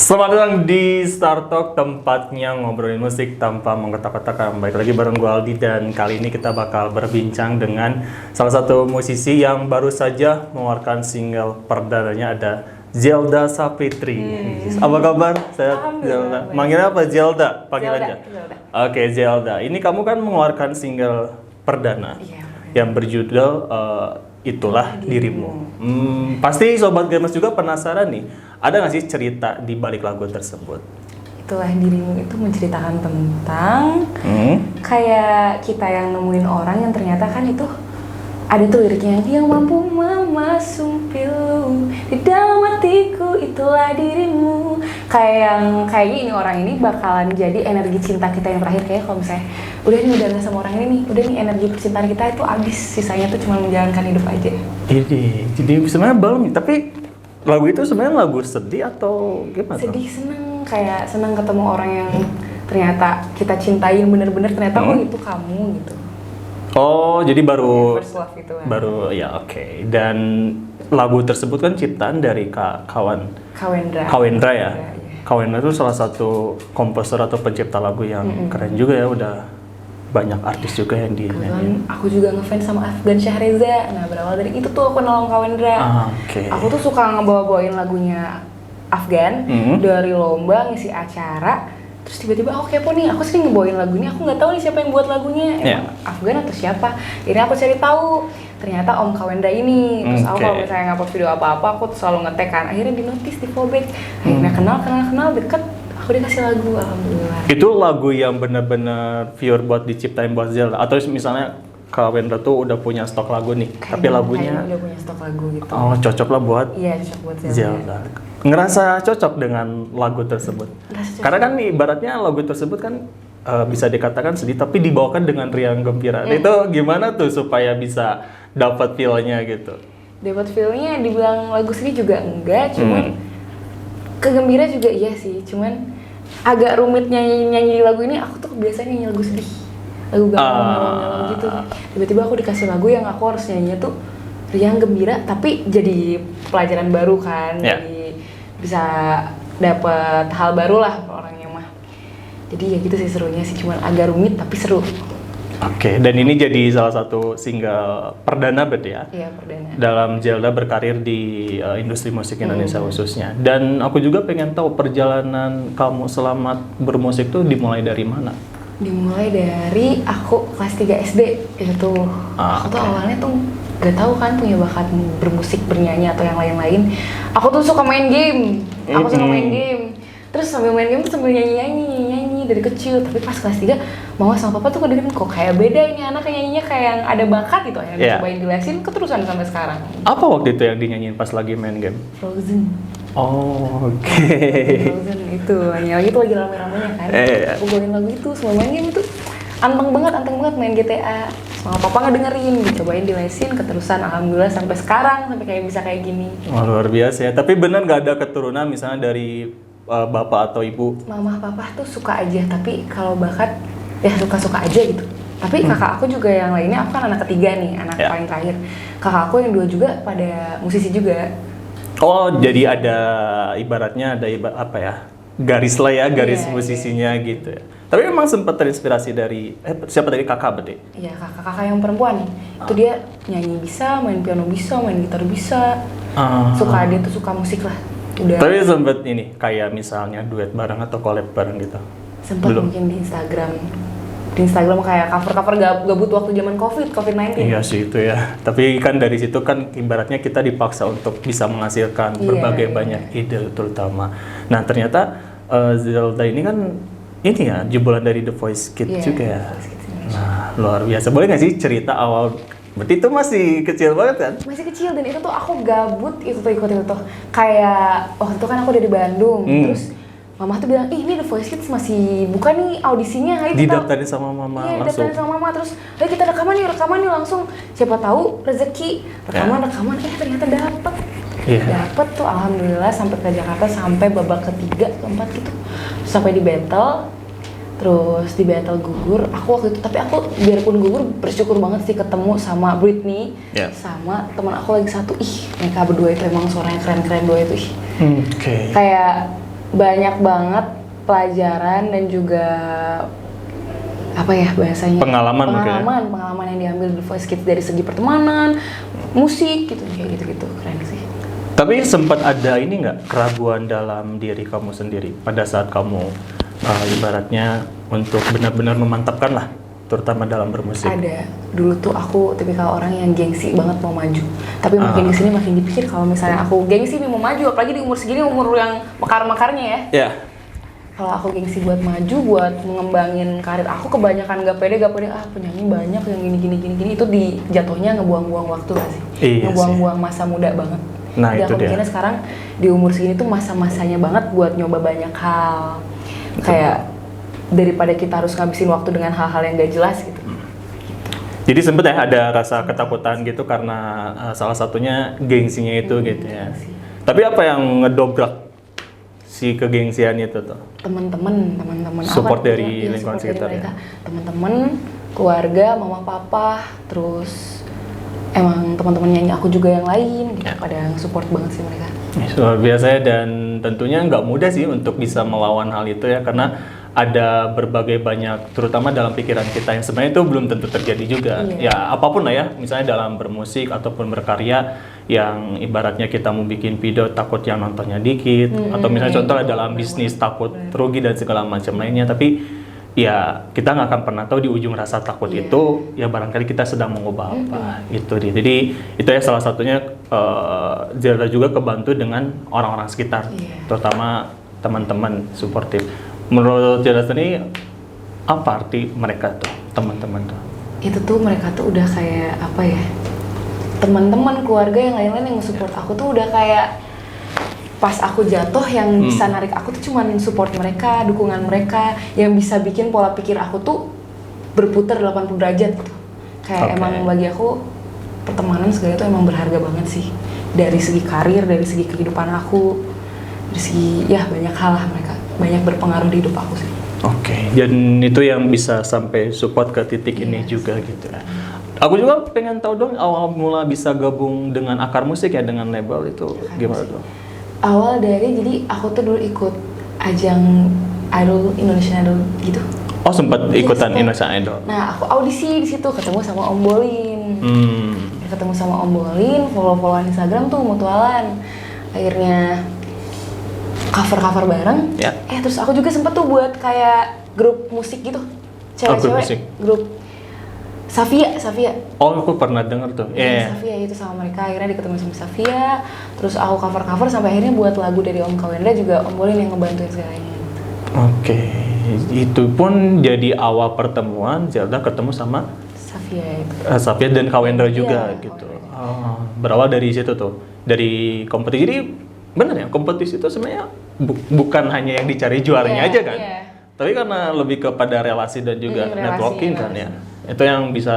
Selamat datang di Star Talk, tempatnya ngobrolin musik tanpa mengkotak-kotakan. Baik lagi bareng gue Aldi, dan kali ini kita bakal berbincang dengan salah satu musisi yang baru saja mengeluarkan single perdananya, ada Zelda Savitri. Apa kabar? Saya Zelda. Manggilnya apa? Zelda? Panggil Zelda, aja. Zelda. Oke, Zelda. Ini kamu kan mengeluarkan single perdana yang berjudul Itulah Dirimu. Pasti Sobat Gamers juga penasaran nih, ada nggak sih cerita di balik lagu tersebut? Itulah Dirimu itu menceritakan tentang kayak kita yang nemuin orang yang ternyata kan itu ada tuh liriknya, yang mampu memasung pilu di dalam hatiku, itulah dirimu. Kayaknya ini orang ini bakalan jadi energi cinta kita yang terakhir. Kayak kalau misalnya udah nggak sama orang ini nih, udah nih energi percintaan kita itu habis, sisanya tuh cuma menjalankan hidup aja. Jadi sebenarnya belum, tapi lagu itu sebenarnya lagu sedih atau gimana? Sedih, seneng, kayak seneng ketemu orang yang ternyata kita cintai bener-bener, ternyata oh itu kamu gitu. Oh, jadi baru First love itu kan. Baru ya, oke. Dan lagu tersebut kan ciptaan dari Kawendra ya. Kawendra itu salah satu komposer atau pencipta lagu yang keren juga ya, udah banyak artis juga yang dinyanyiin. Aku juga ngefans sama Afgan Syahreza. Nah, berawal dari itu tuh aku nolong Kawendra. Aku tuh suka ngebawa-bawain lagunya Afgan dari lomba, ngisi acara. Terus tiba-tiba aku kepo nih, aku sering ngebawain lagu ini, aku nggak tahu nih siapa yang buat lagunya, emang Afgan atau siapa. Ini aku cari tahu, ternyata Om Kawendra ini. Terus aku kalau misalnya ngupload video apa-apa, aku tuh selalu nge-tag kan. Akhirnya di notice, di fallback. Akhirnya kenal deket, aku dikasih lagu, alhamdulillah. Itu lagu yang benar-benar pure buat diciptain buat Zelda, atau misalnya Kawendra tuh udah punya stok lagu nih, tapi lagunya udah punya stok lagu gitu. Oh, cocok lah buat cocok buat Zelda. Ngerasa cocok dengan lagu tersebut. Karena kan ibaratnya lagu tersebut kan bisa dikatakan sedih tapi dibawakan dengan riang gembira. Itu gimana tuh supaya bisa dapat feel-nya gitu? Dapat feel-nya dibilang lagu sedih juga enggak, cuman kegembira juga iya sih. Cuman agak rumit nyanyi lagu ini, aku tuh biasanya nyanyi lagu sedih. Lagu galau gitu. Tiba-tiba aku dikasih lagu yang aku harus nyanyinya tuh riang gembira, tapi jadi pelajaran baru kan. Jadi bisa dapet hal baru lah orangnya mah. Jadi ya gitu sih serunya sih, cuman agak rumit tapi seru. Oke, dan ini jadi salah satu single perdana berarti ya? Iya, perdana. Dalam Zelda berkarir di industri musik Indonesia khususnya. Dan aku juga pengen tahu perjalanan kamu selamat bermusik tuh dimulai dari mana? Dimulai dari aku kelas 3 SD itu. Aku tuh awalnya tuh gak tahu kan punya bakat bermusik, bernyanyi atau yang lain-lain. Aku tuh suka main game. Terus sambil main game tuh sambil nyanyi dari kecil. Tapi pas kelas 3, mama sama papa tuh kedengeran kok kayak beda ini anak nyanyinya kayak yang ada bakat gitu. Akhirnya cobain dilesin, keterusan sampai sekarang. Apa waktu itu yang dinyanyiin pas lagi main game? Frozen. Oh, oke. Frozen itu, lagi rame-ramenya kan. Aku bawain lagu itu, semua main game itu anteng banget main GTA. Sama papa ngedengerin, dicobain dilesin, keterusan alhamdulillah sampai sekarang, sampai kayak bisa kayak gini. Luar biasa ya. Tapi benar nggak ada keturunan misalnya dari bapak atau ibu? Mama papa tuh suka aja, tapi kalau bakat ya suka-suka aja gitu. Tapi kakak aku juga yang lainnya, aku kan anak ketiga nih, anak paling terakhir. Kakak aku yang 2 juga pada musisi juga. Oh, jadi ada ibaratnya ada apa ya? Garis lah ya, garis musisinya gitu ya. Tapi memang sempat terinspirasi dari siapa tadi, kakak berarti? Iya, kakak yang perempuan. Itu dia nyanyi bisa, main piano bisa, main gitar bisa. Dia tuh suka musik lah. Udah. Tapi sempat ini kayak misalnya duet bareng atau collab bareng gitu? Sempat mungkin di Instagram. Di Instagram kayak cover-cover gabut waktu zaman COVID-19. Iya sih itu ya. Tapi kan dari situ kan ibaratnya kita dipaksa untuk bisa menghasilkan berbagai banyak ide terutama. Nah, ternyata Zelda ini kan ini ya jebolan dari The Voice Kids juga ya. Nah, luar biasa. Boleh nggak sih cerita awal? Berarti itu masih kecil banget kan? Masih kecil, dan itu tuh aku gabut ikut itu. Kayak waktu itu kan aku dari Bandung, terus mama tuh bilang, ini The Voice Kids masih buka nih audisinya. Didaftarin sama mama langsung? Iya, didaftarin sama mama, terus ayo kita rekaman nih langsung. Siapa tahu rezeki, rekaman, ternyata dapet. Dapet tuh alhamdulillah, sampai ke Jakarta, sampai babak ketiga, keempat gitu. Sampai di battle, terus di battle gugur. Aku waktu itu, tapi aku biarpun gugur bersyukur banget sih ketemu sama Britney, sama teman aku lagi satu. Mereka berdua itu emang suaranya keren-keren dua itu. Kayak banyak banget pelajaran dan juga apa ya bahasanya, pengalaman yang diambil di Voice Kids dari segi pertemanan, musik gitu, kayak gitu keren sih. Tapi sempat ada ini nggak, keraguan dalam diri kamu sendiri pada saat kamu ibaratnya untuk benar-benar memantapkan lah, terutama dalam bermusik? Ada. Dulu tuh aku tipikal orang yang gengsi banget mau maju. Tapi makin kesini makin dipikir kalau misalnya aku gengsi nih mau maju, apalagi di umur segini, umur yang mekar-mekarnya ya. Yeah. Kalau aku gengsi buat maju, buat mengembangin karir aku, kebanyakan gak pede, penyanyi banyak yang gini, itu di jatuhnya ngebuang-buang waktu gak sih? Iya, ngebuang-buang masa muda banget. Nah, jadi itu aku mikirnya sekarang di umur segini tuh masa-masanya banget buat nyoba banyak hal. Kayak daripada kita harus ngabisin waktu dengan hal-hal yang gak jelas gitu. Jadi sempet ya ada rasa ketakutan gitu karena salah satunya gengsinya itu gitu ya. Tapi apa yang ngedobrak si kegengsian itu tuh? Teman-teman support dari lingkungan sekitar ya. Teman-teman, keluarga, mama papa, terus emang teman-teman nyanyi aku juga yang lain gitu, pada support banget sih mereka. Luar biasa ya, dan tentunya nggak mudah sih untuk bisa melawan hal itu ya, karena ada berbagai banyak, terutama dalam pikiran kita yang sebenarnya itu belum tentu terjadi juga. Ya apapun lah ya, misalnya dalam bermusik ataupun berkarya yang ibaratnya kita mau bikin video takut yang nontonnya dikit, atau misalnya contoh dalam bisnis takut rugi dan segala macam lainnya, tapi ya kita nggak akan pernah tahu di ujung rasa takut itu ya barangkali kita sedang mengubah apa itu dia. Jadi itu ya salah satunya Zelda juga kebantu dengan orang-orang sekitar, terutama teman-teman suportif. Menurut Zelda sendiri apa arti mereka tuh, teman-teman tuh? Itu tuh mereka tuh udah kayak apa ya, teman-teman, keluarga yang lain-lain yang support aku tuh udah kayak pas aku jatuh yang bisa narik aku tuh cuman support mereka, dukungan mereka yang bisa bikin pola pikir aku tuh berputar 80 derajat gitu. Kayak emang bagi aku pertemanan segala itu emang berharga banget sih, dari segi karir, dari segi kehidupan aku, dari segi ya banyak hal lah, mereka banyak berpengaruh di hidup aku sih. Dan itu yang bisa sampai support ke titik ini juga gitu ya. Aku juga pengen tahu dong awal mula bisa gabung dengan Akar Musik ya, dengan label itu gimana tuh? Awal dari, jadi aku tuh dulu ikut ajang Idol, Indonesian Idol gitu. Oh sempat ikutan Indonesian Idol. Nah aku audisi di situ, ketemu sama Om Bolin. Ketemu sama Om Bolin, follow-followan Instagram tuh mutualan. Akhirnya cover bareng. Terus aku juga sempet tuh buat kayak grup musik gitu, cewek-cewek, grup Safia. Oh, aku pernah dengar tuh. Safia itu sama mereka, akhirnya diketemu sama Safia. Terus aku cover sampai akhirnya buat lagu dari Om Kawendra juga Om Bolin yang ngebantuin segalanya. Itu pun jadi awal pertemuan Zelda ketemu sama Safia dan Kawendra juga gitu. Berawal dari situ tuh, dari kompetisi. Jadi benar ya, kompetisi itu sebenarnya bukan hanya yang dicari juaranya aja kan, tapi karena lebih kepada relasi dan juga networking kan ya. Itu yang bisa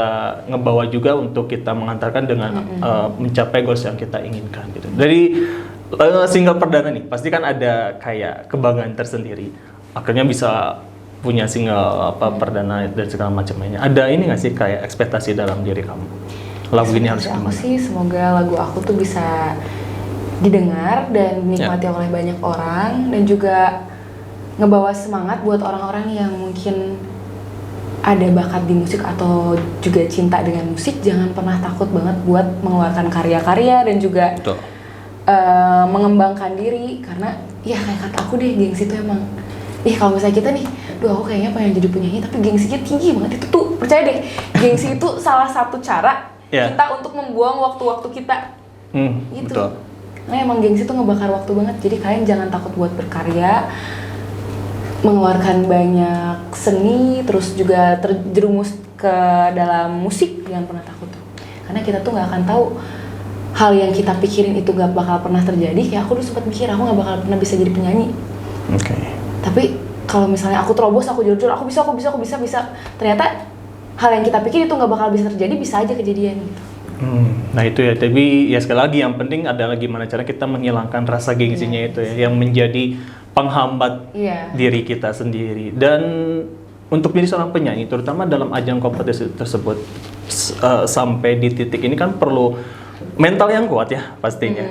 ngebawa juga untuk kita mengantarkan dengan mencapai goals yang kita inginkan gitu. Dari single perdana nih, pasti kan ada kayak kebanggaan tersendiri. Akhirnya bisa punya single perdana dan segala macamnya. Ada ini nggak sih kayak ekspektasi dalam diri kamu? Lagu ini harus gimana? Aku sih semoga lagu aku tuh bisa didengar dan dinikmati oleh banyak orang, dan juga ngebawa semangat buat orang-orang yang mungkin ada bakat di musik atau juga cinta dengan musik. Jangan pernah takut banget buat mengeluarkan karya-karya dan juga mengembangkan diri, karena ya kayak kata aku deh, gengsi itu emang kalau misalnya kita nih, aku kayaknya pengen jadi penyanyi tapi gengsinya tinggi banget, itu tuh percaya deh, gengsi itu salah satu cara kita untuk membuang waktu-waktu kita gitu. Nah emang gengsi tuh ngebakar waktu banget, jadi kalian jangan takut buat berkarya, mengeluarkan banyak seni, terus juga terjerumus ke dalam musik. Jangan pernah takut tuh, karena kita tuh nggak akan tahu hal yang kita pikirin itu nggak bakal pernah terjadi. Kayak aku dulu sempat mikir aku nggak bakal pernah bisa jadi penyanyi, tapi kalau misalnya aku terobos, aku jujur, aku bisa, ternyata hal yang kita pikir itu nggak bakal bisa terjadi, bisa aja kejadian gitu. Nah itu ya, tapi ya sekali lagi yang penting adalah gimana cara kita menghilangkan rasa gengsinya itu ya, yang menjadi penghambat diri kita sendiri. Dan untuk menjadi seorang penyanyi, terutama dalam ajang kompetisi tersebut, sampai di titik ini kan perlu mental yang kuat ya pastinya.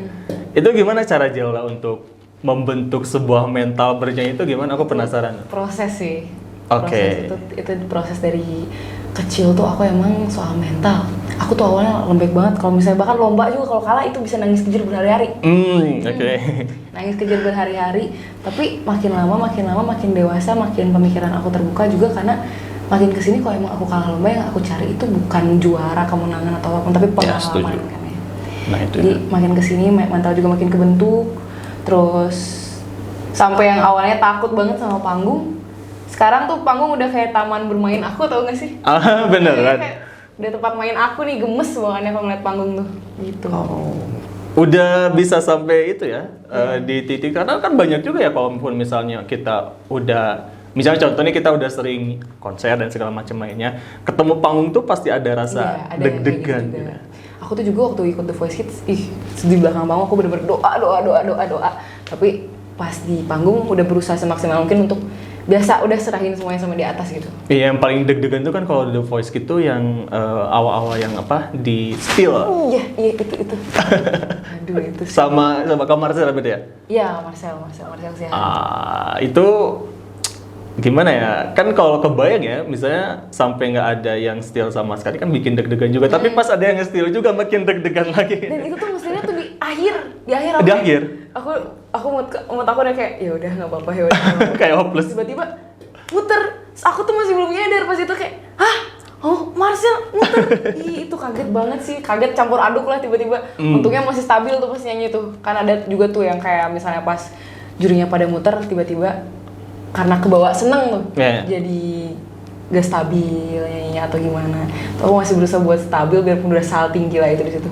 Itu gimana cara Zelda untuk membentuk sebuah mental bernyanyi itu gimana? Aku penasaran. Proses sih. Oke. Itu proses dari kecil tuh aku emang soal mental. Aku tuh awalnya lembek banget. Kalau misalnya bahkan lomba juga kalau kalah itu bisa nangis kejer berhari-hari. Oke. Nangis kejer berhari-hari. Tapi makin lama makin dewasa, makin pemikiran aku terbuka juga karena makin kesini kalau emang aku kalah lomba yang aku cari itu bukan juara, kemenangan atau apapun, tapi pengalaman kan ya. Nah itu. Jadi makin kesini mental juga makin kebentuk. Terus sampai yang awalnya takut banget sama panggung, sekarang tuh panggung udah kayak taman bermain aku, tau gak sih? Bener kan? Udah tempat main aku nih, gemes banget kalau ngeliat panggung tuh gitu. Udah bisa sampai itu ya, di titik, karena kan banyak juga ya kalaupun misalnya kita udah, misalnya contohnya kita udah sering konser dan segala macam lainnya, ketemu panggung tuh pasti ada rasa deg-degan gitu. Aku tuh juga waktu ikut The Voice Kids, di belakang panggung aku bener-bener doa. Tapi pas di panggung udah berusaha semaksimal mungkin untuk biasa udah serahin semuanya sama di atas gitu. Iya, yang paling deg-degan tuh kan kalau The Voice gitu yang awal-awal yang apa di still. Iya itu. Aduh itu. Sama Kak Marcel berarti ya? Iya, Marcel sih. Itu gimana ya? Kan kalau kebayang ya, misalnya sampai nggak ada yang still sama sekali kan bikin deg-degan juga. Tapi pas ada yang still juga makin deg-degan lagi. Dan itu tuh mestinya tuh di akhir. Di akhir. Aku mood aku udah kayak ya udah nggak apa-apa ya udah. Kayak hopeless. Tiba-tiba muter. Aku tuh masih belum nyadar pas itu kayak, hah? Oh, Marcel muter. Itu kaget banget sih. Kaget campur aduk lah tiba-tiba. Untungnya masih stabil tuh pas nyanyi tuh. Kan ada juga tuh yang kayak misalnya pas jurinya pada muter tiba-tiba karena kebawa seneng tuh, jadi gak stabil nyanyinya atau gimana. Aku masih berusaha buat stabil biarpun udah salting gila itu di situ.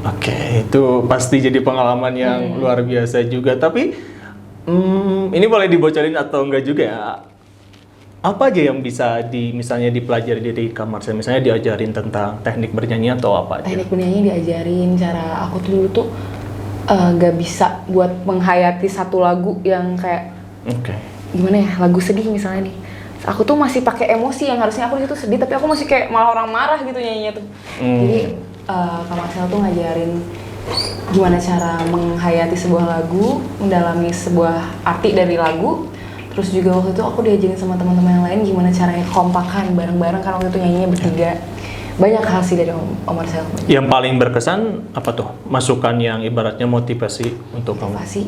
Oke, itu pasti jadi pengalaman yang luar biasa juga. Tapi ini boleh dibocorin atau enggak juga ya? Apa aja yang bisa misalnya dipelajari dari Kak Marcel? Misalnya diajarin tentang teknik bernyanyi atau apa aja? Teknik bernyanyi diajarin, cara aku tuh dulu tuh gak bisa buat menghayati satu lagu yang kayak gimana ya, lagu sedih misalnya nih, aku tuh masih pakai emosi yang harusnya aku di situ sedih tapi aku masih kayak malah orang marah gitu nyanyinya tuh. Jadi Kak Marcel tuh ngajarin gimana cara menghayati sebuah lagu, mendalami sebuah arti dari lagu. Terus juga waktu itu aku diajarin sama teman-teman yang lain gimana caranya kompakan bareng-bareng kan waktu itu nyanyinya bertiga. Banyak hal sih dari Om Marcel. Yang paling berkesan apa tuh? Masukan yang ibaratnya motivasi untuk kamu. Motivasi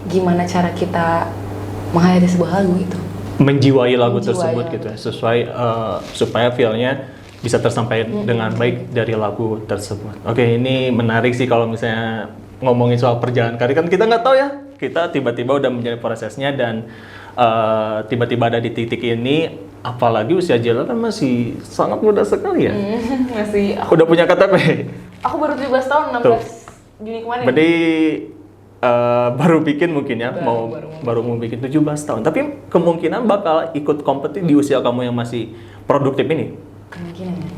gimana cara kita menghayati sebuah lagu itu, menjiwai lagu tersebut gitu ya, sesuai supaya feel-nya bisa tersampaikan dengan baik dari lagu tersebut. Oke, ini menarik sih kalau misalnya ngomongin soal perjalanan karir, kan kita nggak tahu ya, kita tiba-tiba udah menjalani prosesnya dan tiba-tiba ada di titik ini, apalagi usia Jela kan masih sangat muda sekali ya. Masih. Udah punya KTP? Aku baru 17 tahun, 16 tuh. Juni kemarin. Berarti baru bikin mungkin ya, baru mau bikin 17 tahun. Tapi kemungkinan bakal ikut kompetisi di usia kamu yang masih produktif ini. Kemungkinan ya,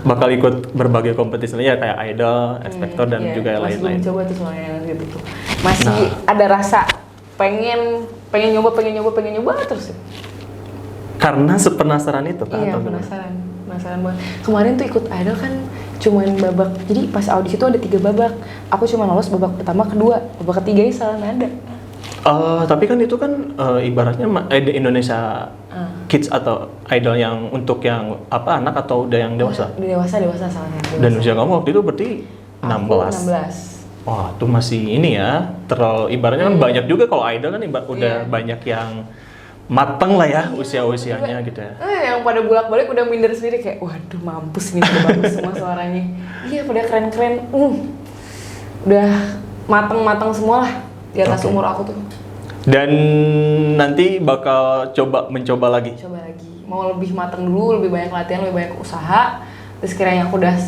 bakal ikut berbagai kompetisi ya kayak Idol, X Factor dan juga lain-lain. Masih belum coba tuh soalnya gitu tuh. Masih ada rasa pengen nyoba terus. Karena sepenasaran itu kan? Iya, penasaran banget. Kemarin tuh ikut Idol kan cuman babak, jadi pas audisi itu ada 3 babak. Aku cuma lolos babak pertama, kedua, babak ketiganya salah nada. Tapi kan itu kan ibaratnya Indonesia Kids atau Idol yang untuk yang apa, anak atau udah yang dewasa? Dewasa salahnya. Dan usia kamu waktu itu berarti 16. Wah, itu masih ini ya, terlalu ibaratnya kan banyak juga kalau Idol kan udah banyak yang mateng lah ya usia-usianya gitu ya. Yang pada bolak-balik udah minder sendiri kayak, waduh mampus nih, udah bagus semua suaranya. Iya, pada keren-keren. Udah mateng-mateng semua lah di atas umur aku tuh. Dan nanti bakal mencoba lagi. Mau lebih mateng dulu, lebih banyak latihan, lebih banyak usaha. Terus kiranya aku udah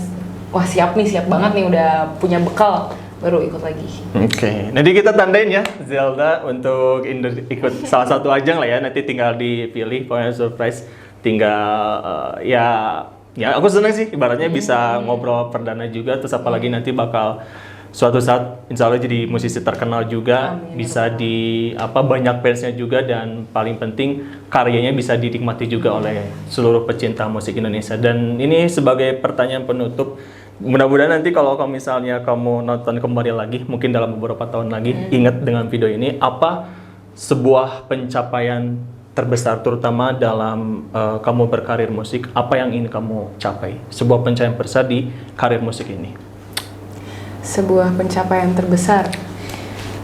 siap banget nih, udah punya bekal, baru ikut lagi. Oke. Nanti kita tandain ya Zelda untuk ikut salah satu ajang lah ya. Nanti tinggal dipilih, pokoknya surprise. Tinggal ya aku seneng sih ibaratnya bisa ngobrol perdana juga. Terus apalagi nanti bakal suatu saat insya Allah jadi musisi terkenal juga. Amin. Bisa banyak fansnya juga, dan paling penting karyanya bisa dinikmati juga oleh seluruh pecinta musik Indonesia. Dan ini sebagai pertanyaan penutup, Mudah-mudahan nanti kalau misalnya kamu nonton kembali lagi, mungkin dalam beberapa tahun lagi, ingat dengan video ini, apa sebuah pencapaian terbesar, terutama dalam kamu berkarir musik, apa yang ingin kamu capai? Sebuah pencapaian besar di karir musik ini. Sebuah pencapaian terbesar.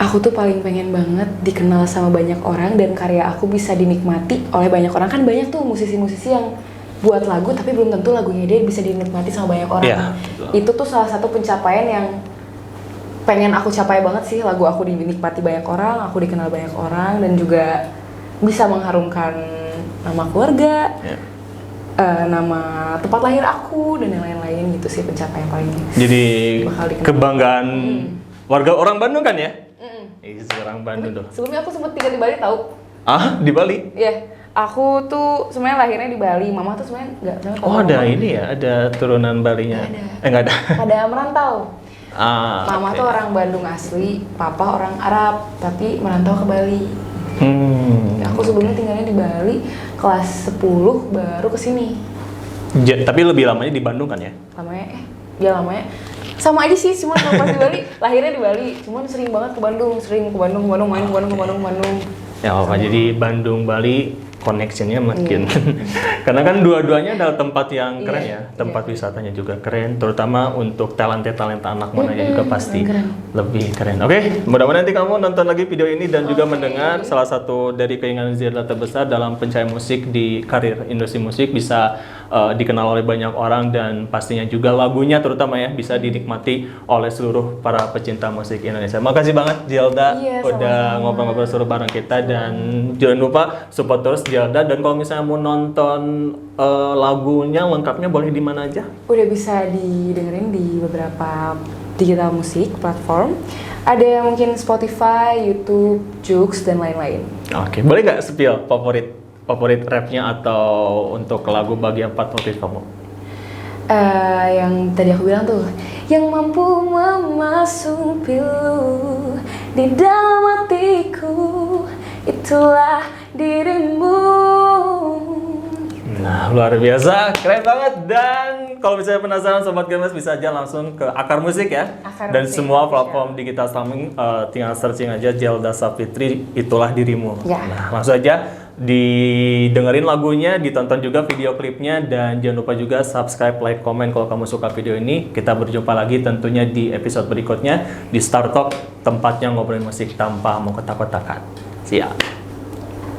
Aku tuh paling pengen banget dikenal sama banyak orang dan karya aku bisa dinikmati oleh banyak orang. Kan banyak tuh musisi-musisi yang buat lagu tapi belum tentu lagunya dia bisa dinikmati sama banyak orang. Yeah. Itu tuh salah satu pencapaian yang pengen aku capai banget sih. Lagu aku dinikmati banyak orang, aku dikenal banyak orang, dan juga bisa mengharumkan nama keluarga, nama tempat lahir aku, dan yang lain-lain gitu sih pencapaian paling. Jadi kebanggaan warga orang Bandung kan ya? Orang Bandung tuh. Sebelumnya aku sempet tinggal di Bali tahu. Di Bali? Iya. Aku tuh sebenarnya lahirnya di Bali, mama tuh sebenarnya nggak. Oh ada ini ya, ada turunan Balinya? Ada. Nggak ada. Ada merantau. Mama okay. tuh orang Bandung asli, papa orang Arab, tapi merantau ke Bali. Aku sebelumnya tinggalnya di Bali, kelas 10 baru kesini. Tapi lebih lamanya di Bandung kan ya? Lamanya sama aja sih, cuma pas di Bali, lahirnya di Bali, cuman sering banget ke Bandung, main ke Bandung. Ya apa, jadi Bandung Bali connectionnya makin karena kan dua-duanya adalah tempat yang keren ya, tempat wisatanya juga keren, terutama untuk talenta anak mudanya juga pasti lebih keren. Oke, mudah-mudahan nanti kamu nonton lagi video ini dan juga mendengar salah satu dari keinginan Zirda terbesar dalam pencapaian musik di karir industri musik bisa dikenal oleh banyak orang, dan pastinya juga lagunya terutama ya bisa dinikmati oleh seluruh para pecinta musik Indonesia. Makasih banget Zelda udah ngobrol-ngobrol seru bareng kita, dan jangan lupa support terus Zelda. Dan kalau misalnya mau nonton lagunya lengkapnya boleh di mana aja? Udah bisa didengerin di beberapa digital musik platform. Ada mungkin Spotify, YouTube, Joox, dan lain-lain. Oke, boleh nggak spill favorit rapnya atau untuk lagu bagian favorit kamu? Yang tadi aku bilang tuh, yang mampu memasung pilu di dalam hatiku, itulah dirimu. Nah, luar biasa, keren banget. Dan kalau misalnya penasaran Sobat Gamers, bisa aja langsung ke Akar Musik ya. Dan semua platform digital streaming, tinggal searching aja Zelda Savitri, itulah dirimu. Nah, langsung aja didengerin lagunya, ditonton juga video klipnya, dan jangan lupa juga subscribe, like, komen kalau kamu suka video ini. Kita berjumpa lagi tentunya di episode berikutnya di Star Talk, tempatnya ngobrolin musik tanpa mau kotak-kotakan. Siap.